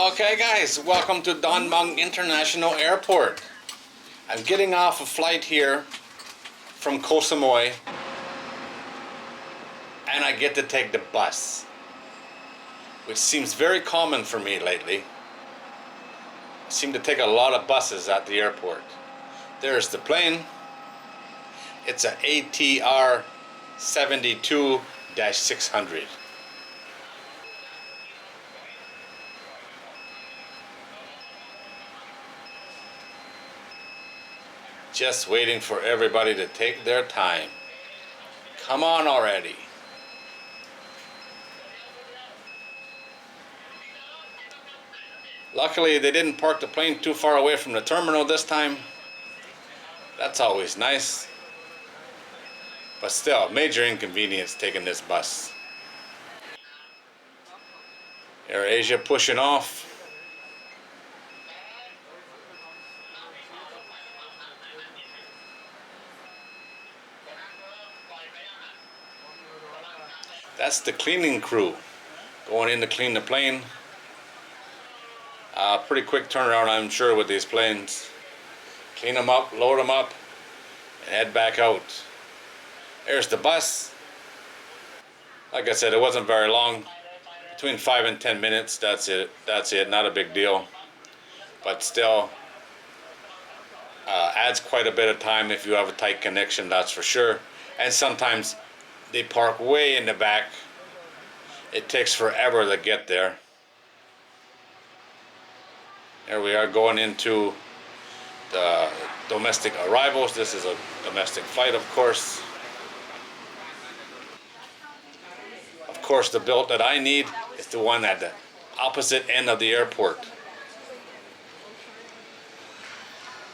Okay guys, welcome to Don Mueang International Airport. I'm getting off a flight here from Koh Samui and I get to take the bus, which seems very common for me lately. I seem to take a lot of buses at the airport. There's the plane. It's a ATR 72-600. Just waiting for everybody to take their time. Come on already. Luckily, they didn't park the plane too far away from the terminal this time. That's always nice. But still, major inconvenience taking this bus. AirAsia pushing off. That's the cleaning crew going in to clean the plane. Pretty quick turnaround, I'm sure, with these planes. Clean them up, load them up, and head back out. There's the bus. Like I said, it wasn't very long. Between 5 and 10 minutes, that's it. Not a big deal. But still, adds quite a bit of time if you have a tight connection, that's for sure. And sometimes they park way in the back. It takes forever to get there. There we are going into the domestic arrivals. This is a domestic flight, of course. Of course, the built that I need is the one at the opposite end of the airport.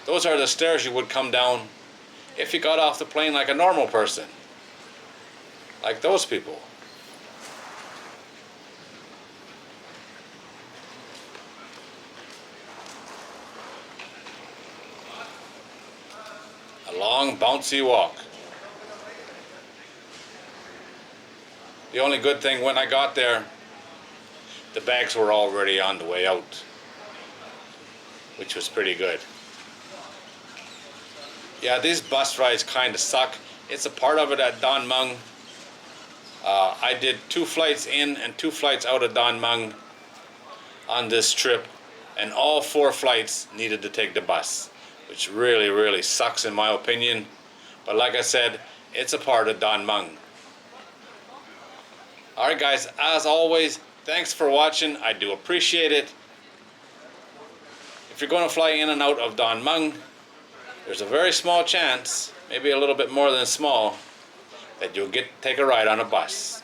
Those are the stairs you would come down if you got off the plane like a normal person. Like those people. A long, bouncy walk. The only good thing when I got there, the bags were already on the way out, which was pretty good. Yeah, these bus rides kind of suck. It's a part of it at Don Mueang. I did 2 flights in and 2 flights out of Don Mueang on this trip, and all 4 flights needed to take the bus, which really sucks in my opinion. But like I said, it's a part of Don Mueang. Alright guys, as always, thanks for watching. I do appreciate it. If you're going to fly in and out of Don Mueang, there's a very small chance, maybe a little bit more than small, that you'll take a ride on a bus.